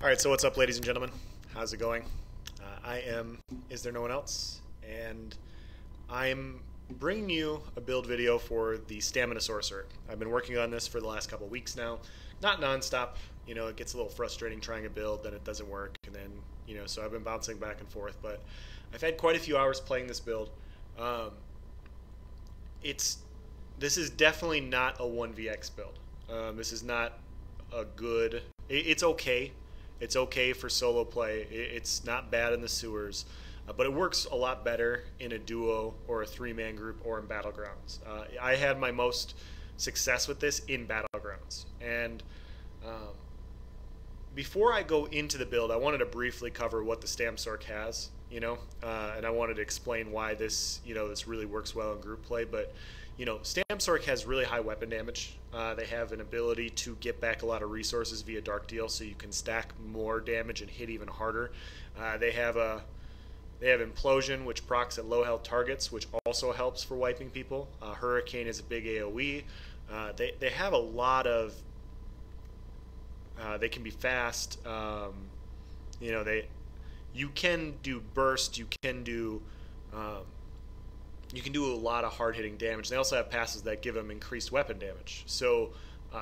All right, so what's up, ladies and gentlemen? How's it going? I am Is There No One Else? And I'm bringing you a build video for the Stamina Sorcerer. I've been working on this for the last couple weeks now. Not nonstop, it gets a little frustrating trying a build, then it doesn't work, and then, so I've been bouncing back and forth, but I've had quite a few hours playing this build. This is definitely not a 1vx build. This is not a good... It's okay. It's okay for solo play. It's not bad in the sewers, but it works a lot better in a duo or a three-man group or in battlegrounds. I had my most success with this in battlegrounds. And before I go into the build, I wanted to briefly cover what the Stam Sorc has, and I wanted to explain why this, this really works well in group play. But Stam Sorc has really high weapon damage. They have an ability to get back a lot of resources via Dark Deal, so you can stack more damage and hit even harder. They have Implosion, which procs at low health targets, which also helps for wiping people. Hurricane is a big AoE. They have a lot of... they can be fast. You can do burst. You can do a lot of hard-hitting damage. They also have passes that give them increased weapon damage. So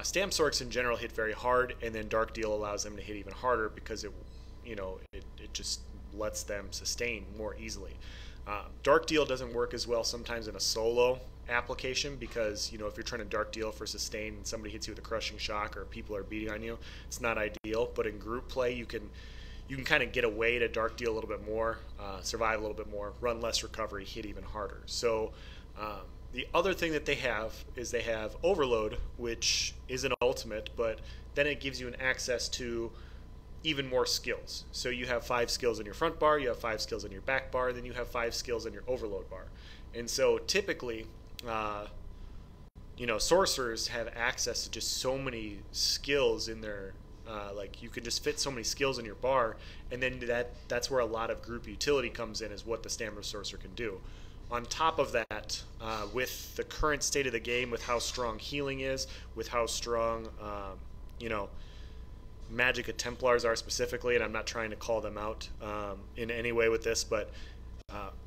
Stam Sorcs in general hit very hard, and then Dark Deal allows them to hit even harder because it just lets them sustain more easily. Dark Deal doesn't work as well sometimes in a solo application because, if you're trying to Dark Deal for sustain and somebody hits you with a crushing shock or people are beating on you, it's not ideal. But in group play, you can kind of get away to Dark Deal a little bit more, survive a little bit more, run less recovery, hit even harder. So the other thing that they have is they have Overload, which is an ultimate, but then it gives you an access to even more skills. So you have 5 skills in your front bar, you have 5 skills in your back bar, then you have 5 skills in your Overload bar. And so typically, sorcerers have access to just so many skills in their... like you can just fit so many skills in your bar, and then that's where a lot of group utility comes in, is what the Stamina Sorcerer can do. On top of that, with the current state of the game, with how strong healing is, with how strong Magicka Templars are specifically, and I'm not trying to call them out in any way with this, but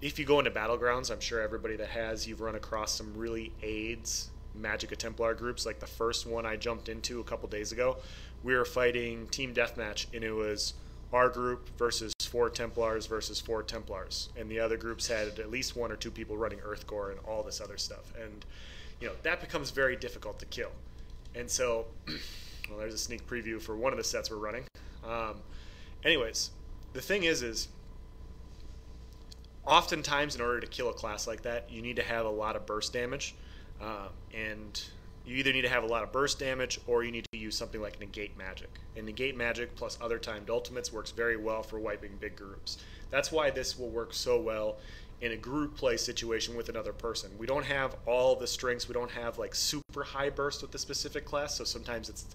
if you go into Battlegrounds, I'm sure everybody that has, you've run across some really AIDS Magicka Templar groups. Like the first one I jumped into a couple days ago, we were fighting Team Deathmatch, and it was our group versus 4 Templars versus 4 Templars, and the other groups had at least 1 or 2 people running Earthgore and all this other stuff, and that becomes very difficult to kill. And so well, there's a sneak preview for one of the sets we're running. Anyways, the thing is oftentimes in order to kill a class like that, you need to have a lot of burst damage. And you either need to have a lot of burst damage or you need to use something like Negate Magic. And Negate Magic plus other timed ultimates works very well for wiping big groups. That's why this will work so well in a group play situation with another person. We don't have all the strengths. We don't have like super high burst with the specific class, so sometimes it's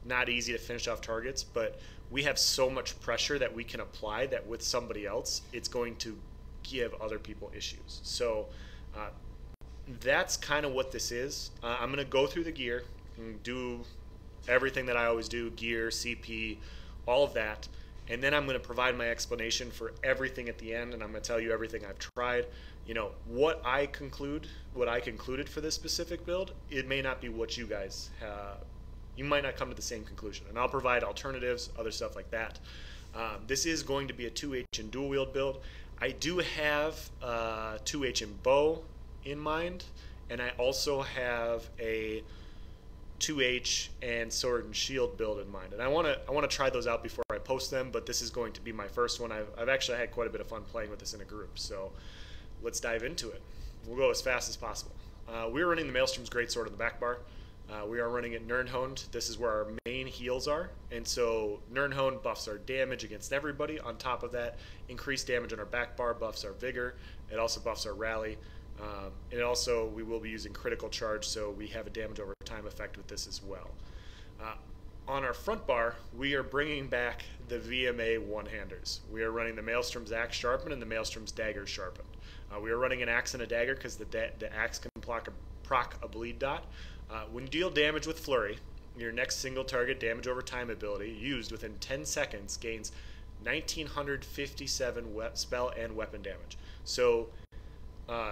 not easy to finish off targets, but we have so much pressure that we can apply that with somebody else, it's going to give other people issues. So that's kind of what this is. I'm going to go through the gear and do everything that I always do, gear, CP, all of that, and then I'm going to provide my explanation for everything at the end, and I'm going to tell you everything I've tried. What I concluded for this specific build, it may not be what you guys have. You might not come to the same conclusion, and I'll provide alternatives, other stuff like that. This is going to be a 2H and dual wield build. I do have 2H and bow in mind, and I also have a 2H and sword and shield build in mind, and I want to try those out before I post them, but this is going to be my first one. I've actually had quite a bit of fun playing with this in a group, so let's dive into it. We'll go as fast as possible. We're running the Maelstrom's Greatsword in the back bar. We are running it Nirnhoned. This is where our main heals are, and so Nirnhoned buffs our damage against everybody. On top of that, increased damage on our back bar buffs our vigor. It also buffs our rally. And also, we will be using critical charge, so we have a damage over time effect with this as well. On our front bar, we are bringing back the VMA one-handers. We are running the Maelstrom's Axe Sharpened and the Maelstrom's Dagger Sharpened. We are running an Axe and a Dagger because the Axe can proc a bleed dot. When you deal damage with Flurry, your next single target damage over time ability used within 10 seconds gains 1957 spell and weapon damage. So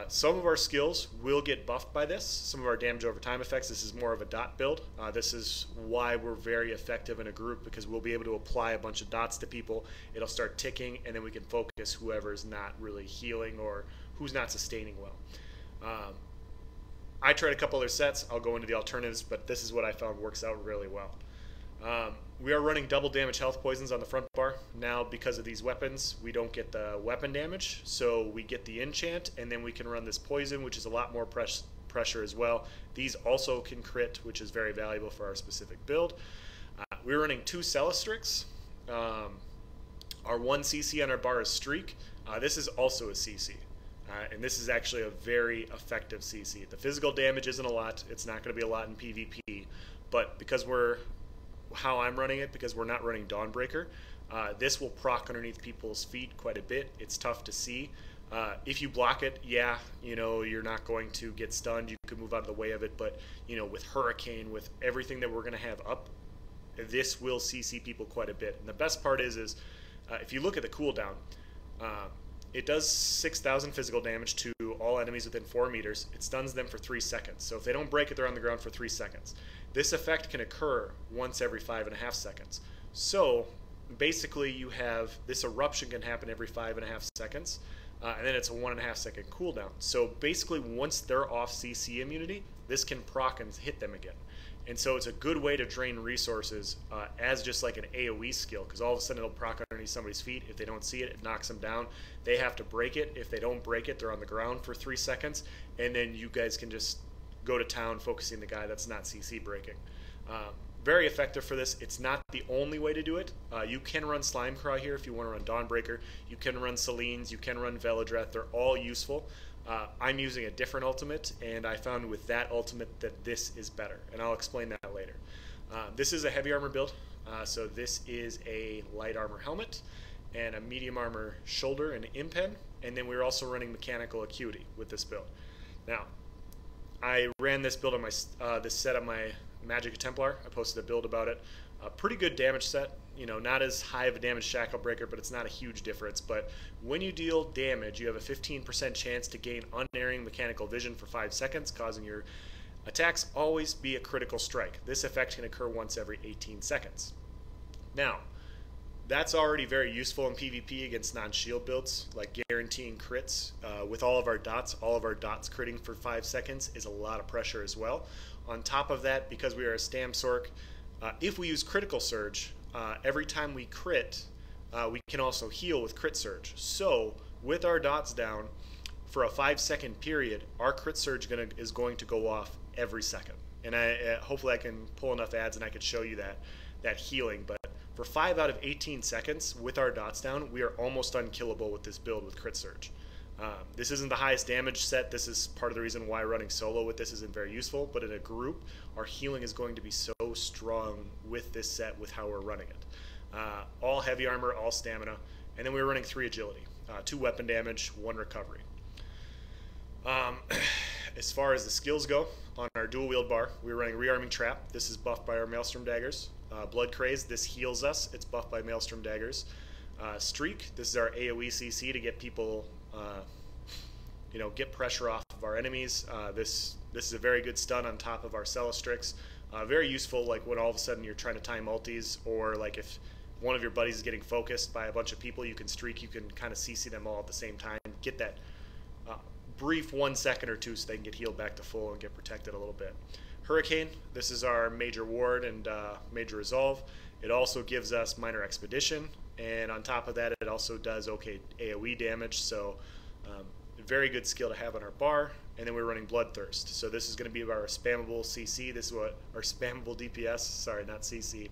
some of our skills will get buffed by this. Some of our damage over time effects, this is more of a dot build. This is why we're very effective in a group, because we'll be able to apply a bunch of dots to people. It'll start ticking, and then we can focus whoever's not really healing or who's not sustaining well. I tried a couple other sets. I'll go into the alternatives, but this is what I found works out really well. We are running double damage health poisons on the front bar. Now, because of these weapons, we don't get the weapon damage, so we get the enchant, and then we can run this poison, which is a lot more pressure as well. These also can crit, which is very valuable for our specific build. We're running 2 Celastrix. Our 1 CC on our bar is Streak. This is also a CC. And this is actually a very effective CC. The physical damage isn't a lot. It's not going to be a lot in PvP, but because how I'm running it, because we're not running Dawnbreaker, this will proc underneath people's feet quite a bit. It's tough to see. If you block it, yeah, you're not going to get stunned. You could move out of the way of it, but with Hurricane, with everything that we're going to have up, this will CC people quite a bit. And the best part is if you look at the cooldown, it does 6,000 physical damage to all enemies within 4 meters. It stuns them for 3 seconds. So if they don't break it, they're on the ground for 3 seconds. This effect can occur once every 5.5 seconds. So basically you have this eruption can happen every 5.5 seconds, and then it's a 1.5 second cooldown. So basically once they're off CC immunity, this can proc and hit them again. And so it's a good way to drain resources as just like an AoE skill, because all of a sudden it'll proc underneath somebody's feet. If they don't see it, it knocks them down. They have to break it. If they don't break it, they're on the ground for 3 seconds, and then you guys can just go to town focusing the guy that's not CC breaking. Very effective for this. It's not the only way to do it. You can run Slimecraw here if you want to run Dawnbreaker. You can run Selene. You can run Veladreth. They're all useful. I'm using a different ultimate, and I found with that ultimate that this is better, and I'll explain that later. This is a heavy armor build, so this is a light armor helmet and a medium armor shoulder and impen, and then we're also running mechanical acuity with this build. Now, I ran this build on my this set on my Magic Templar. I posted a build about it. A pretty good damage set. Not as high of a damage shackle breaker, but it's not a huge difference. But when you deal damage, you have a 15% chance to gain unerring mechanical vision for 5 seconds, causing your attacks always be a critical strike. This effect can occur once every 18 seconds. Now, that's already very useful in PvP against non-shield builds, like guaranteeing crits. With all of our dots critting for 5 seconds is a lot of pressure as well. On top of that, because we are a Stam Sorc, if we use Critical Surge, every time we crit, we can also heal with Crit Surge. So, with our dots down, for a 5-second period, our Crit Surge is going to go off every second. And hopefully I can pull enough ads and I can show you that healing. But for 5 out of 18 seconds, with our dots down, we are almost unkillable with this build with Crit Surge. This isn't the highest damage set. This is part of the reason why running solo with this isn't very useful, but in a group, our healing is going to be so strong with this set with how we're running it. All heavy armor, all stamina, and then we're running 3 agility, 2 weapon damage, 1 recovery. As far as the skills go, on our dual wield bar, we're running Rearming Trap. This is buffed by our Maelstrom Daggers. Blood Craze, this heals us. It's buffed by Maelstrom Daggers. Streak, this is our AoE CC to get people get pressure off of our enemies. This is a very good stun on top of our Celastrix. Very useful, like when all of a sudden you're trying to time ultis, or like if one of your buddies is getting focused by a bunch of people, you can Streak, you can kind of CC them all at the same time, get that brief 1 second or 2 so they can get healed back to full and get protected a little bit. Hurricane, this is our major ward and major resolve. It also gives us minor expedition, and on top of that it also does okay AoE damage, so very good skill to have on our bar. And then we're running Bloodthirst, so this is going to be our spammable CC. This is what our spammable DPS, sorry, not CC.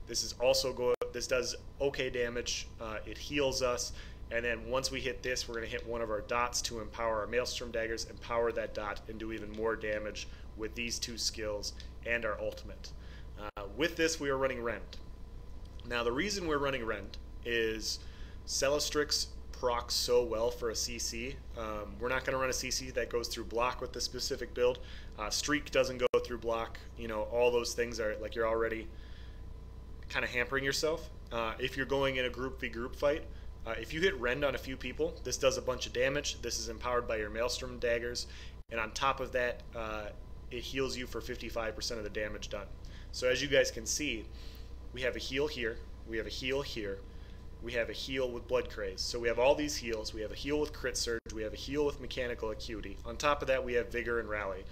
This is also this does okay damage. It heals us, and then once we hit this, we're going to hit one of our dots to empower our Maelstrom Daggers, empower that dot, and do even more damage with these 2 skills and our ultimate. With this, we are running Rend. Now, the reason we're running Rend is Celastrix procs so well for a CC. We're not going to run a CC that goes through block with this specific build. Streak doesn't go through block. You know, all those things are like you're already kind of hampering yourself. If you're going in a group v group fight, if you hit rend on a few people, this does a bunch of damage. This is empowered by your Maelstrom daggers, and on top of that, it heals you for 55% of the damage done. So as you guys can see, we have a heal here, we have a heal here, we have a heal with Blood Craze. So we have all these heals. We have a heal with Crit Surge, we have a heal with Mechanical Acuity. On top of that, we have Vigor and Rally,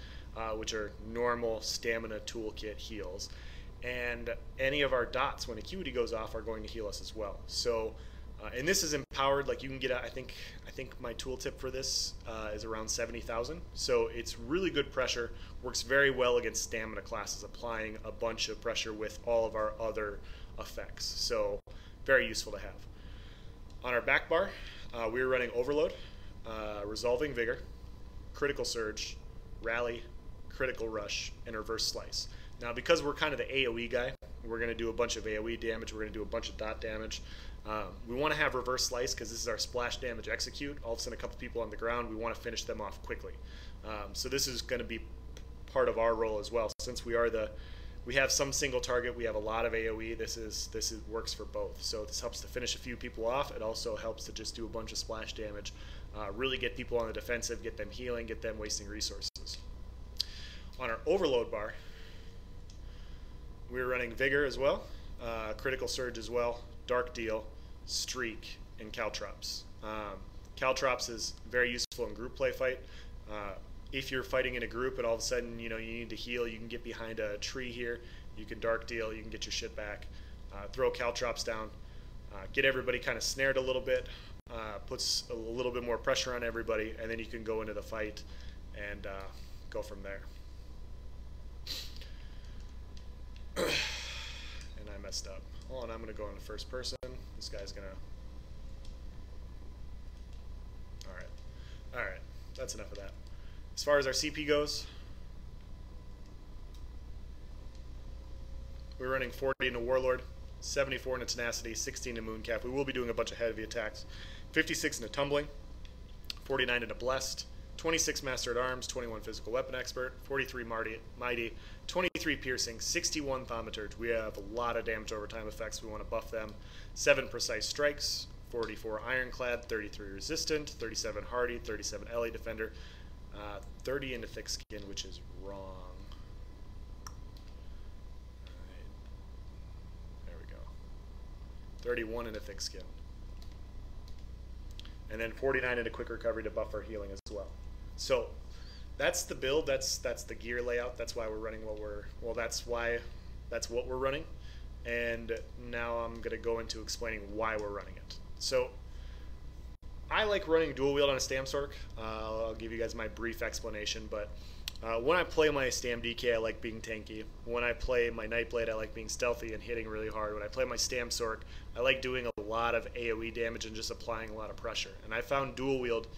which are normal stamina toolkit heals. And any of our dots, when Acuity goes off, are going to heal us as well. So, and this is empowered, like you can get, I think my tooltip for this is around 70,000. So it's really good pressure, works very well against stamina classes, applying a bunch of pressure with all of our other effects. So very useful to have. On our back bar, we were running Overload, Resolving Vigor, Critical Surge, Rally, Critical Rush, and Reverse Slice. Now, because we're kind of the AoE guy, we're going to do a bunch of AoE damage, we're going to do a bunch of dot damage. We want to have Reverse Slice because this is our splash damage execute. All of a sudden, a couple people on the ground, we want to finish them off quickly. So this is going to be part of our role as well. Since we have some single target, we have a lot of AoE. This works for both. So this helps to finish a few people off. It also helps to just do a bunch of splash damage, really get people on the defensive, get them healing, get them wasting resources. On our Overload bar, we're running Vigor as well, Critical Surge as well, Dark Deal, Streak, and Caltrops. Caltrops is very useful in group play fight. If you're fighting in a group and all of a sudden you need to heal, you can get behind a tree here, you can Dark Deal, you can get your shit back, throw Caltrops down, get everybody kind of snared a little bit, puts a little bit more pressure on everybody, and then you can go into the fight and go from there. And I messed up. Hold on, I'm going to go into first person. This guy's going to... Alright, that's enough of that. As far as our CP goes, we're running 40 into Warlord, 74 into Tenacity, 16 into Mooncap. We will be doing a bunch of heavy attacks. 56 into Tumbling, 49 into Blessed, 26 Master at Arms, 21 Physical Weapon Expert, 43 Mighty, 23 Piercing, 61 Thaumaturge. We have a lot of damage over time effects. We want to buff them. 7 Precise Strikes, 44 Ironclad, 33 Resistant, 37 Hardy, 37 LA Defender, 30 into Thick Skin, which is wrong. Alright. There we go. 31 into Thick Skin. And then 49 into Quick Recovery to buff our healing as well. So that's the build, that's the gear layout, that's why we're running that's what we're running. And now I'm going to go into explaining why we're running it. So I like running dual wield on a Stam Sorc. I'll give you guys my brief explanation, but when I play my Stam DK, I like being tanky. When I play my Nightblade, I like being stealthy and hitting really hard. When I play my Stam Sorc, I like doing a lot of AoE damage and just applying a lot of pressure. And I found dual wield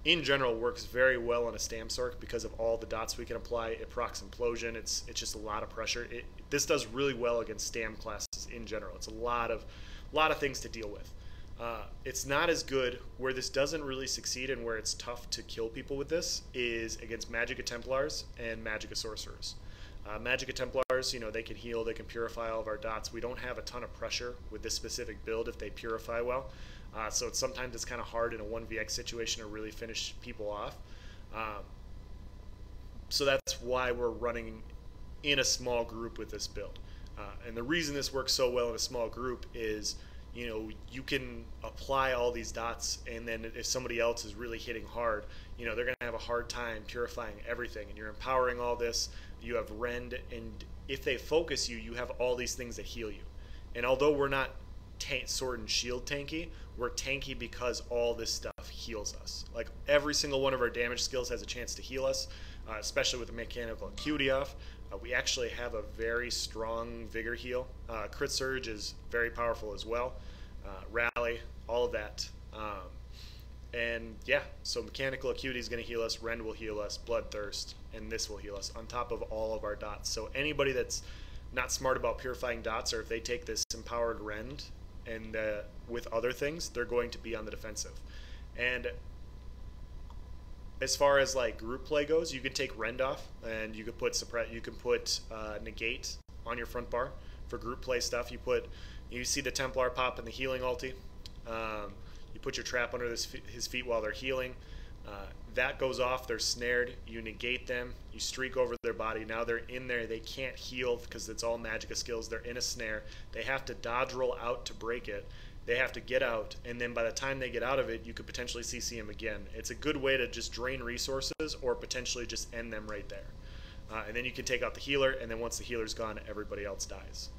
in general works very well on a Stam Sorc because of all the dots we can apply. It procs Implosion. It's just a lot of pressure. This does really well against Stam classes in general. It's a lot of things to deal with. It's not as good where this doesn't really succeed and where it's tough to kill people with this is against Magicka Templars and Magicka Sorcerers. Magicka Templars, they can heal, they can purify all of our dots. We don't have a ton of pressure with this specific build if they purify well. So sometimes it's kind of hard in a 1vx situation to really finish people off. So that's why we're running in a small group with this build. And the reason this works so well in a small group is you can apply all these dots, and then if somebody else is really hitting hard, they're going to have a hard time purifying everything. And you're empowering all this. You have Rend, and if they focus you, you have all these things that heal you. And although we're not sword and shield tanky, we're tanky because all this stuff heals us. Like every single one of our damage skills has a chance to heal us, especially with the Mechanical Acuity off. We actually have a very strong Vigor heal. Crit Surge is very powerful as well. Rally, all of that. And yeah, so Mechanical Acuity is going to heal us, Rend will heal us, Bloodthirst, and this will heal us on top of all of our dots. So anybody that's not smart about purifying dots, or if they take this empowered Rend and with other things, they're going to be on the defensive. And as far as like group play goes, you could take rend off, and you could put negate on your front bar for group play stuff. You see the Templar pop in the healing ulti. You put your trap under his feet while they're healing. That goes off. They're snared. You negate them. You streak over their body. Now they're in there. They can't heal because it's all Magicka skills. They're in a snare. They have to dodge roll out to break it. They have to get out, and then by the time they get out of it, you could potentially CC them again. It's a good way to just drain resources or potentially just end them right there. And then you can take out the healer, and then once the healer's gone, everybody else dies.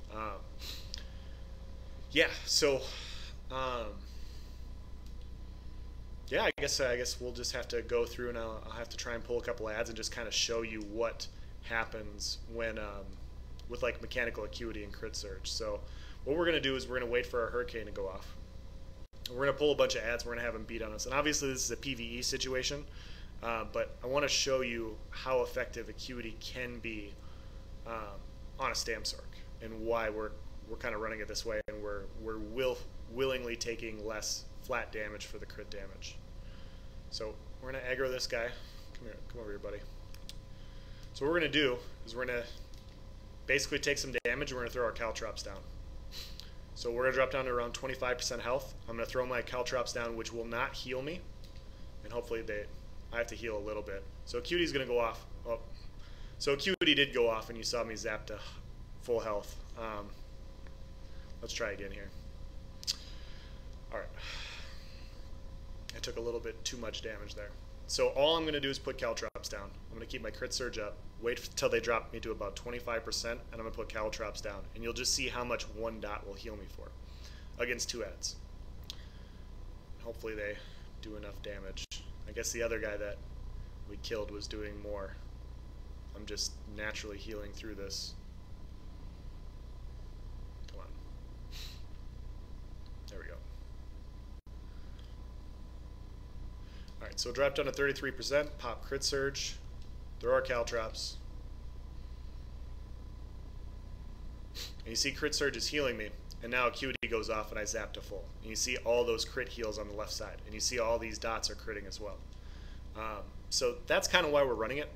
Yeah, so... yeah, I guess we'll just have to go through, and I'll have to try and pull a couple ads and just kind of show you what happens when with like mechanical acuity and crit surge. So what we're going to do is we're going to wait for our hurricane to go off. We're going to pull a bunch of ads. We're going to have them beat on us. And obviously this is a PvE situation, but I want to show you how effective acuity can be on a Stam Sorc and why we're kind of running it this way, and we're willingly taking less flat damage for the crit damage. So we're going to aggro this guy. Come over here, buddy. So what we're going to do is we're going to basically take some damage, and we're going to throw our caltrops down. So we're going to drop down to around 25% health. I'm going to throw my caltrops down, which will not heal me, and hopefully I have to heal a little bit. So acuity is going to go off. Oh, so acuity did go off, and you saw me zap to full health. Let's try again here. All right. I took a little bit too much damage there. So all I'm going to do is put caltrops down. I'm going to keep my crit surge up, wait until they drop me to about 25%, and I'm going to put caltrops down. And you'll just see how much one dot will heal me for against two ads. Hopefully they do enough damage. I guess the other guy that we killed was doing more. I'm just naturally healing through this. Come on. There we go. Alright, so drop down to 33%, pop crit surge, throw our caltrops. And you see crit surge is healing me, and now acuity goes off and I zap to full. And you see all those crit heals on the left side, and you see all these dots are critting as well. So that's kind of why we're running it.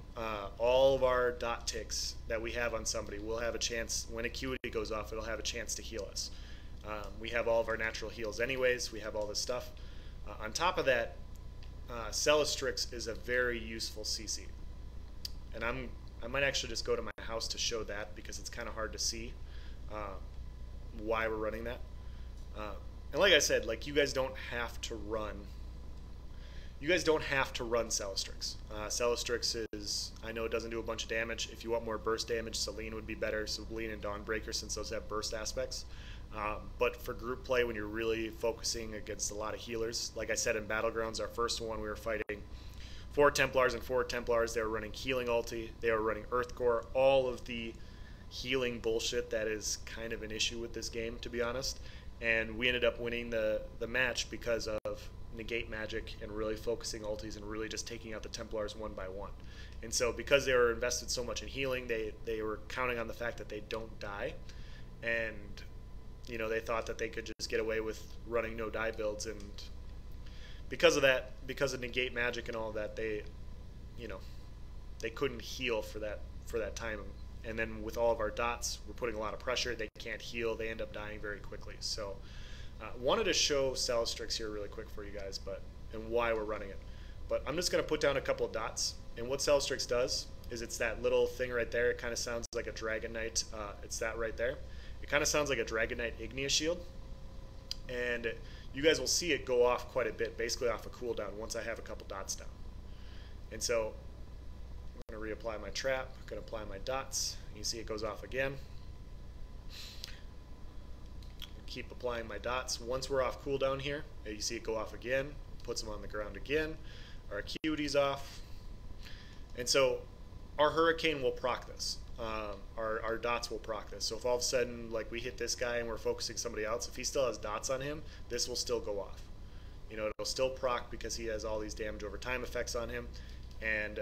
All of our dot ticks that we have on somebody will have a chance, when acuity goes off, it'll have a chance to heal us. We have all of our natural heals anyways, we have all this stuff. On top of that, Celastrix is a very useful CC. And I might actually just go to my house to show that, because it's kind of hard to see why we're running that. And like I said, like, you guys don't have to run Celastrix. Celastrix is, I know it doesn't do a bunch of damage. If you want more burst damage, Selene would be better. Selene and Dawnbreaker, since those have burst aspects. But for group play, when you're really focusing against a lot of healers, like I said in Battlegrounds, our first one, we were fighting 4 Templars and 4 Templars. They were running healing ulti. They were running Earthcore. All of the healing bullshit that is kind of an issue with this game, to be honest. And we ended up winning the match because of negate magic and really focusing ultis and really just taking out the Templars one by one. And so because they were invested so much in healing, they were counting on the fact that they don't die. And, you know, they thought that they could just get away with running no die builds, and because of that, because of negate magic and all of that, they couldn't heal for that time. And then with all of our dots, we're putting a lot of pressure. They can't heal. They end up dying very quickly. So wanted to show Celastrix here really quick for you guys, and why we're running it. But I'm just going to put down a couple of dots. And what Celastrix does is it's that little thing right there. It kind of sounds like a Dragon Knight. It's that right there. It kind of sounds like a Dragon Knight Igneous Shield. And you guys will see it go off quite a bit, basically off a cooldown once I have a couple dots down. And so I'm going to reapply my trap. I'm going to apply my dots. You see it goes off again. Keep applying my dots. Once we're off cooldown here, you see it go off again. Puts them on the ground again. Our acuity's off. And so our Hurricane will proc this. Our dots will proc this. So if all of a sudden, like, we hit this guy and we're focusing somebody else, if he still has dots on him, this will still go off. You know, it'll still proc because he has all these damage over time effects on him. And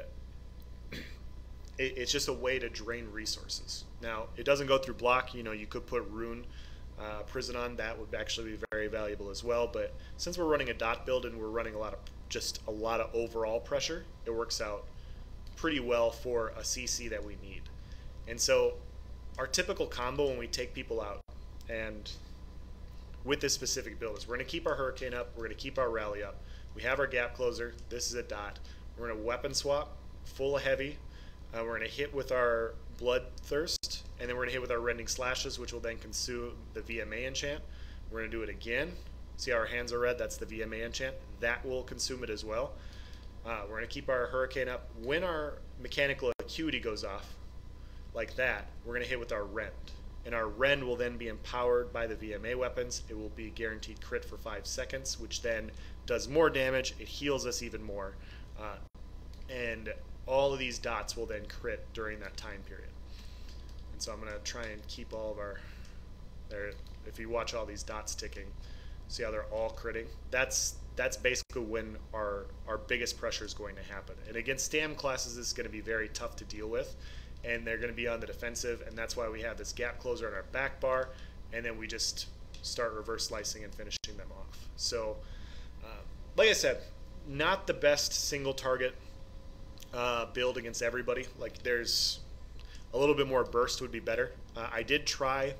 it's just a way to drain resources. Now, it doesn't go through block. You know, you could put rune Prisonon, that would actually be very valuable as well. But since we're running a dot build and we're running a lot of overall pressure, it works out pretty well for a CC that we need. And so our typical combo when we take people out, and with this specific build, is we're going to keep our Hurricane up, we're going to keep our Rally up. We have our Gap Closer, this is a dot. We're going to weapon swap, full of heavy. We're going to hit with our Bloodthirst, and then we're going to hit with our Rending Slashes, which will then consume the VMA enchant. We're going to do it again. See how our hands are red? That's the VMA enchant. That will consume it as well. We're going to keep our Hurricane up. When our Mechanical Acuity goes off, like that, we're going to hit with our Rend. And our Rend will then be empowered by the VMA weapons. It will be guaranteed crit for 5 seconds, which then does more damage. It heals us even more. And all of these dots will then crit during that time period. And so I'm going to try and keep all of our, there. If you watch all these dots ticking, see how they're all critting? That's basically when our biggest pressure is going to happen. And against Stam classes, this is going to be very tough to deal with, and they're going to be on the defensive, and that's why we have this Gap Closer on our back bar, and then we just start reverse slicing and finishing them off. So, like I said, not the best single target build against everybody. Like, there's a little bit more burst would be better. I did try.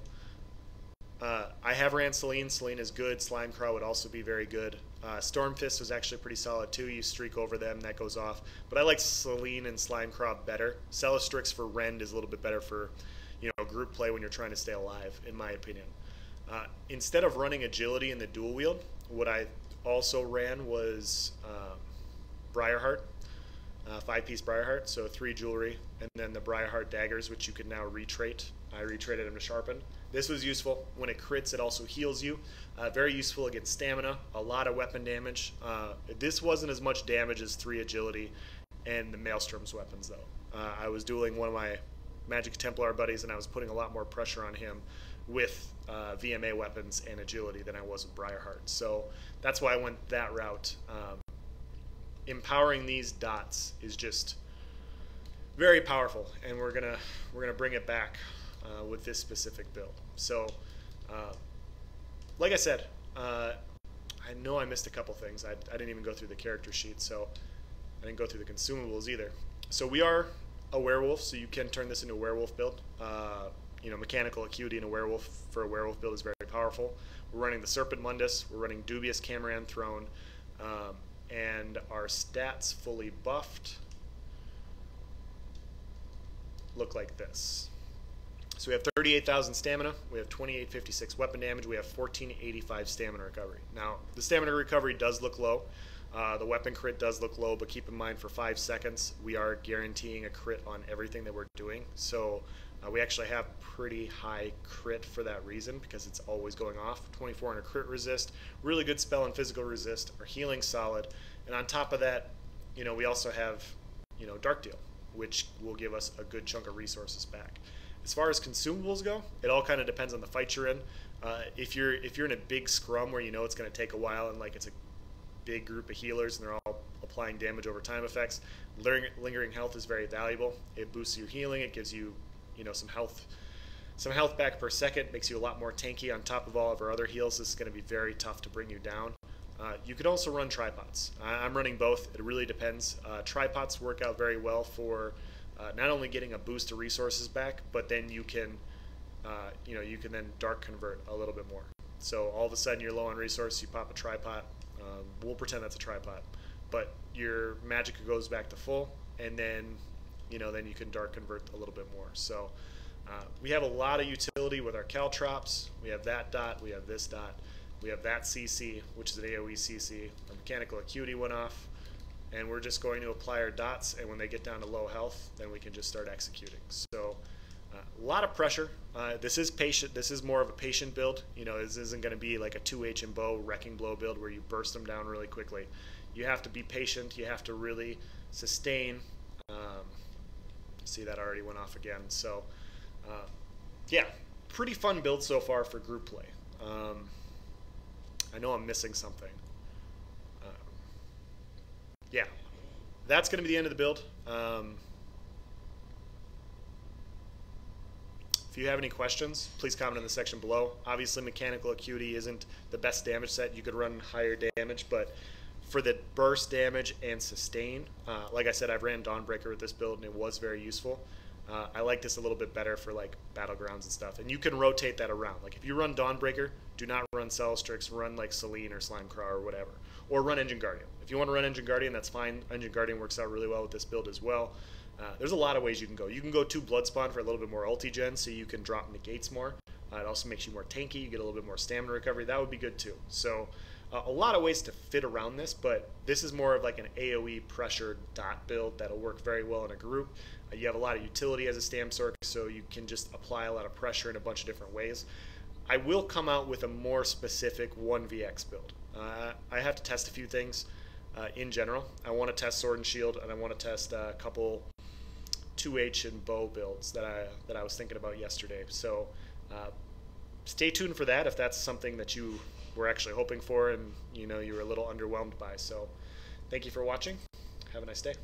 I have ran Selene. Selene is good. Slimecraw would also be very good. Stormfist was actually pretty solid too. You streak over them, that goes off. But I like Selene and Slimecraw better. Celestrix for Rend is a little bit better for, group play when you're trying to stay alive, in my opinion. Instead of running agility in the dual wield, what I also ran was Briarheart. 5-piece Briarheart, so 3 jewelry, and then the Briarheart daggers, which you can now retrait. I retraded them to sharpen. This was useful. When it crits, it also heals you. Very useful against stamina, a lot of weapon damage. This wasn't as much damage as 3 agility and the Maelstrom's weapons, though. I was dueling one of my Magic Templar buddies, and I was putting a lot more pressure on him with VMA weapons and agility than I was with Briarheart. So that's why I went that route. Empowering these dots is just very powerful, and we're gonna bring it back with this specific build. So, like I said, I know I missed a couple things. I didn't even go through the character sheet, so I didn't go through the consumables either. So we are a werewolf, so you can turn this into a werewolf build. Mechanical Acuity in a werewolf for a werewolf build is very powerful. We're running the Serpent Mundus. We're running Dubious Cameron Throne. And our stats fully buffed look like this. So we have 38,000 stamina, we have 2856 weapon damage, we have 1485 stamina recovery. Now, the stamina recovery does look low. The weapon crit does look low, but keep in mind for 5 seconds, we are guaranteeing a crit on everything that we're doing. So we actually have pretty high crit for that reason, because it's always going off. 2400 crit resist, really good spell and physical resist, our healing solid, and on top of that, we also have, Dark Deal, which will give us a good chunk of resources back. As far as consumables go, it all kind of depends on the fight you're in. If you're in a big scrum where it's going to take a while and it's a big group of healers and they're all applying damage over time effects, lingering health is very valuable. It boosts your healing. It gives you some health back per second, makes you a lot more tanky on top of all of our other heals. This is going to be very tough to bring you down. You could also run tripods. I'm running both. It really depends. Tripods work out very well for not only getting a boost of resources back, but then you can then dark convert a little bit more. So all of a sudden you're low on resource, you pop a tripod. We'll pretend that's a tripod, but your magic goes back to full, and then then you can dark convert a little bit more. So we have a lot of utility with our caltrops. We have that dot, we have this dot, we have that CC, which is an AoE CC. Our Mechanical Acuity went off, and we're just going to apply our dots, and when they get down to low health, then we can just start executing. So a lot of pressure. This is patient. This is more of a patient build. This isn't going to be like a 2H and bow wrecking blow build where you burst them down really quickly. You have to be patient. You have to really sustain. See, that already went off again. So yeah, pretty fun build so far for group play. I know I'm missing something. Yeah, that's going to be the end of the build. If you have any questions, please comment in the section below. Obviously, mechanical acuity isn't the best damage set. You could run higher damage, but for the burst damage and sustain, like I said, I've ran Dawnbreaker with this build, and it was very useful. I like this a little bit better for like battlegrounds and stuff, and you can rotate that around. Like if you run Dawnbreaker, do not run Celestrix, run like Selene or Slimecraw or whatever, or run Engine Guardian. If you want to run Engine Guardian, that's fine. Engine Guardian works out really well with this build as well. There's a lot of ways you can go. You can go 2 Bloodspawn for a little bit more ulti gen, so you can drop negates more. It also makes you more tanky. You get a little bit more stamina recovery. That would be good too. So a lot of ways to fit around this, but this is more of like an AoE pressure dot build that'll work very well in a group. You have a lot of utility as a Stam Sorc, so you can just apply a lot of pressure in a bunch of different ways. I will come out with a more specific 1vx build. I have to test a few things in general. I want to test Sword and Shield, and I want to test a couple 2H and bow builds that I was thinking about yesterday. So stay tuned for that if that's something that you were actually hoping for and you were a little underwhelmed by. So thank you for watching. Have a nice day.